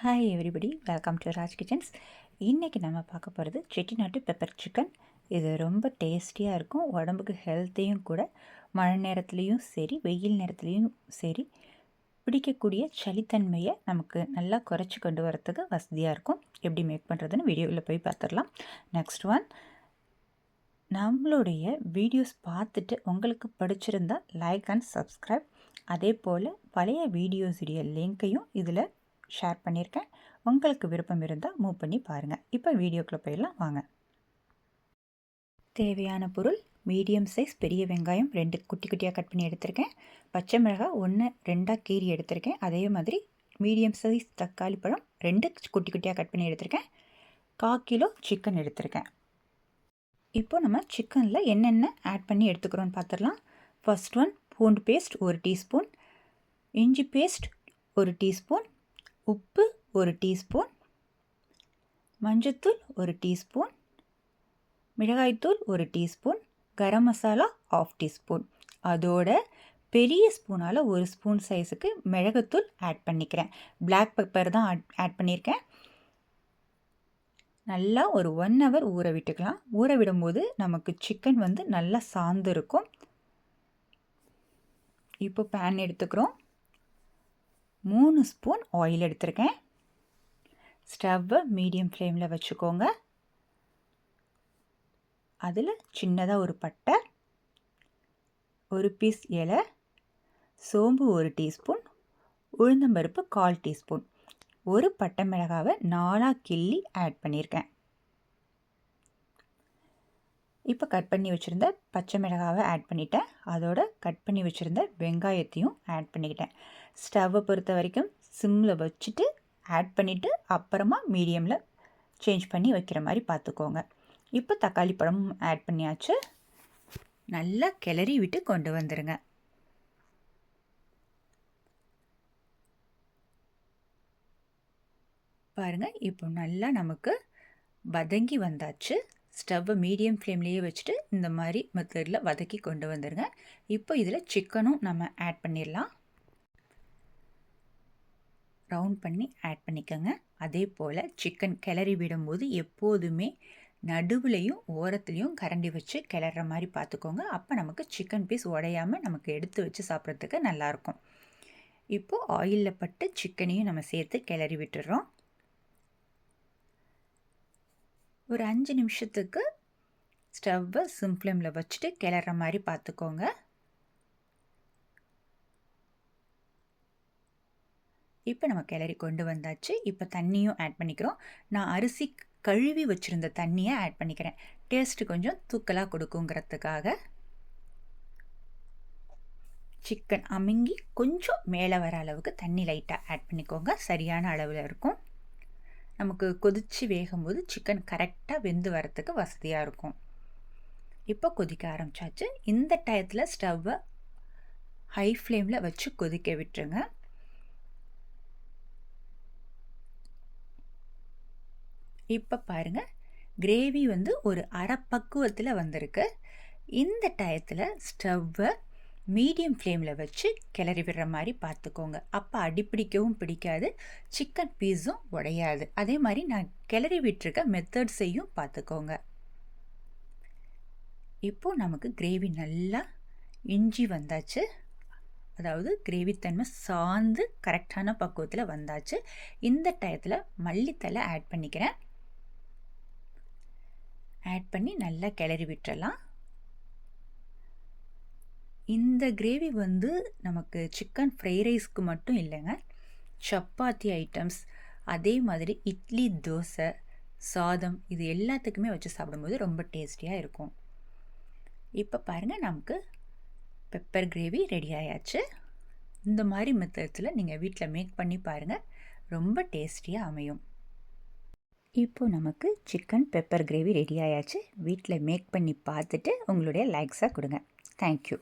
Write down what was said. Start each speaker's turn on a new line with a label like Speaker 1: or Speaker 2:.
Speaker 1: Hi everybody, welcome to Raj kitchens. இன்றைக்கி நம்ம பார்க்க போகிறது செட்டிநாட்டு பெப்பர் சிக்கன். இது ரொம்ப டேஸ்டியாக இருக்கும், உடம்புக்கு ஹெல்த்தையும் கூட. மழை நேரத்துலேயும் சரி, வெயில் நேரத்துலேயும் சரி, பிடிக்கக்கூடிய சளித்தன்மையை நமக்கு நல்லா குறைச்சி கொண்டு வரத்துக்கு வசதியாக இருக்கும். எப்படி மேக் பண்ணுறதுன்னு வீடியோவில் போய் பார்த்துடலாம். நெக்ஸ்ட் ஒன், நம்மளுடைய வீடியோஸ் பார்த்துட்டு உங்களுக்கு பிடிச்சிருந்தால் லைக் அண்ட் சப்ஸ்கிரைப். அதே போல் பழைய வீடியோஸுடைய லிங்க்கையும் இதில் ஷேர் பண்ணியிருக்கேன். உங்களுக்கு விருப்பம் இருந்தால் மூவ் பண்ணி பாருங்கள். இப்போ வீடியோக்குள்ளே போயிடலாம் வாங்க. தேவையான பொருள்: மீடியம் சைஸ் பெரிய வெங்காயம் 2 குட்டி குட்டியாக கட் பண்ணி எடுத்திருக்கேன். பச்சை மிளகாய் 1 2 கீரி எடுத்திருக்கேன். அதே மாதிரி மீடியம் சைஸ் தக்காளி பழம் 2 குட்டி குட்டியாக கட் பண்ணி எடுத்திருக்கேன். 1/4 கிலோ சிக்கன் எடுத்திருக்கேன். இப்போ நம்ம சிக்கனில் என்னென்ன ஆட் பண்ணி எடுத்துக்கிறோன்னு பார்த்துடலாம். ஃபர்ஸ்ட் ஒன், பூண்டு பேஸ்ட் 1 டீஸ்பூன், இஞ்சி பேஸ்ட் 1 டீஸ்பூன், உப்பு 1 டீஸ்பூன், மஞ்சத்தூள் 1 டீஸ்பூன், மிளகாய்த்தூள் 1 டீஸ்பூன், கரம் மசாலா 1/2 டீஸ்பூன். அதோட பெரிய ஸ்பூனால் 1 ஸ்பூன் சைஸுக்கு மிளகுத்தூள் ஆட் பண்ணிக்கிறேன். பிளாக் பெப்பர் தான் ஆட் பண்ணியிருக்கேன். நல்லா ஒரு 1 ஹவர் ஊற விட்டுக்கலாம். ஊற விடும்போது நமக்கு சிக்கன் வந்து நல்லா சாந்து இருக்கும். இப்போ பேன் எடுத்துக்கிறோம். 3 ஸ்பூன் ஆயில் எடுத்திருக்கேன். ஸ்டவ்வை மீடியம் ஃப்ளேமில் வச்சுக்கோங்க. அதில் சின்னதாக ஒரு பட்டை, 1 பீஸ் இலை, சோம்பு 1 டீஸ்பூன், உளுந்தம்பருப்பு 1/4 டீஸ்பூன், ஒரு பட்டை மிளகாவை 4 கிள்ளி ஆட் பண்ணியிருக்கேன். இப்போ கட் பண்ணி வச்சுருந்த பச்சை மிளகாவை ஆட் பண்ணிட்டேன். அதோட கட் பண்ணி வச்சுருந்த வெங்காயத்தையும் ஆட் பண்ணிக்கிட்டேன். ஸ்டவ்வை பொறுத்த வரைக்கும் சிம்மில் வச்சுட்டு ஆட் பண்ணிவிட்டு அப்புறமா மீடியமில் சேஞ்ச் பண்ணி வைக்கிற மாதிரி பார்த்துக்கோங்க. இப்போ தக்காளி பழம் ஆட் பண்ணியாச்சு. நல்லா கிளறி விட்டு கொண்டு வந்துடுங்க. பாருங்கள், இப்போ நல்லா நமக்கு வதங்கி வந்தாச்சு. ஸ்டவ்வை மீடியம் ஃப்ளேம்லேயே வச்சுட்டு இந்த மாதிரி மெத்தடில் வதக்கி கொண்டு வந்துடுங்க. இப்போ இதில் சிக்கனும் நம்ம ஆட் பண்ணிடலாம். ரவுண்ட் பண்ணி ஆட் பண்ணிக்கோங்க. அதே போல் சிக்கன் கிளறி விடும்போது எப்போதுமே நடுவுலையும் ஓரத்துலேயும் கரண்டி வச்சு கிளற மாதிரி பார்த்துக்கோங்க. அப்போ நமக்கு சிக்கன் பீஸ் உடையாமல் நமக்கு எடுத்து வச்சு சாப்பிட்றதுக்கு நல்லாயிருக்கும். இப்போது ஆயிலில் பட்டு சிக்கனையும் நம்ம சேர்த்து கிளறி விட்டுறோம். ஒரு 5 நிமிஷத்துக்கு ஸ்டவ்வை சிம் ஃப்ளேமில் வச்சுட்டு கிளற மாதிரி பார்த்துக்கோங்க. இப்போ நம்ம கிளறி கொண்டு வந்தாச்சு. இப்போ தண்ணியும் ஆட் பண்ணிக்கிறோம். நான் அரிசி கழுவி வச்சுருந்த தண்ணியை ஆட் பண்ணிக்கிறேன். டேஸ்ட்டு கொஞ்சம் தூக்கலாக கொடுக்குங்கிறதுக்காக. சிக்கன் அமுங்கி கொஞ்சம் மேலே வர அளவுக்கு தண்ணி லைட்டாக ஆட் பண்ணிக்கோங்க. சரியான அளவில் இருக்கும். நமக்கு கொதித்து வேகும்போது சிக்கன் கரெக்டாக வெந்து வரத்துக்கு வசதியாக இருக்கும். இப்போ கொதிக்க ஆரம்பித்தாச்சு. இந்த டயத்தில் ஸ்டவ்வை ஹை ஃப்ளேமில் வச்சு கொதிக்க விட்டுருங்க. இப்போ பாருங்கள், கிரேவி வந்து ஒரு அரை பக்குவத்தில் வந்திருக்கு. இந்த டயத்தில் ஸ்டவ்வை மீடியம் ஃப்ளேமில் வச்சு கிளறி விடுற மாதிரி பார்த்துக்கோங்க. அப்போ அடிப்பிடிக்கவும் பிடிக்காது, சிக்கன் பீஸும் உடையாது. அதே மாதிரி நான் கிளறி விட்டுருக்க மெத்தட்ஸையும் பார்த்துக்கோங்க. இப்போது நமக்கு கிரேவி நல்லா இஞ்சி வந்தாச்சு. அதாவது கிரேவித்தன்மை சார்ந்து கரெக்டான பக்குவத்தில் வந்தாச்சு. இந்த டயத்தில் மல்லித்தலை ஆட் பண்ணிக்கிறேன். ஆட் பண்ணி நல்லா கிளறி விட்டுறலாம். இந்த கிரேவி வந்து நமக்கு சிக்கன் ஃப்ரை ரைஸ்க்கு மட்டும் இல்லைங்க, சப்பாத்தி ஐட்டம்ஸ், அதே மாதிரி இட்லி, தோசை, சாதம், இது எல்லாத்துக்குமே வச்சு சாப்பிடும்போது ரொம்ப டேஸ்டியாக இருக்கும். இப்போ பாருங்கள், நமக்கு பெப்பர் கிரேவி ரெடி ஆயாச்சு. இந்த மாதிரி மெத்தட்ஸில் நீங்கள் வீட்டில் மேக் பண்ணி பாருங்கள், ரொம்ப டேஸ்டியாக அமையும். இப்போது நமக்கு சிக்கன் பெப்பர் கிரேவி ரெடி ஆயாச்சு. வீட்டில் மேக் பண்ணி பார்த்துட்டு உங்களுடைய லைக்ஸாக கொடுங்க. தேங்க்யூ.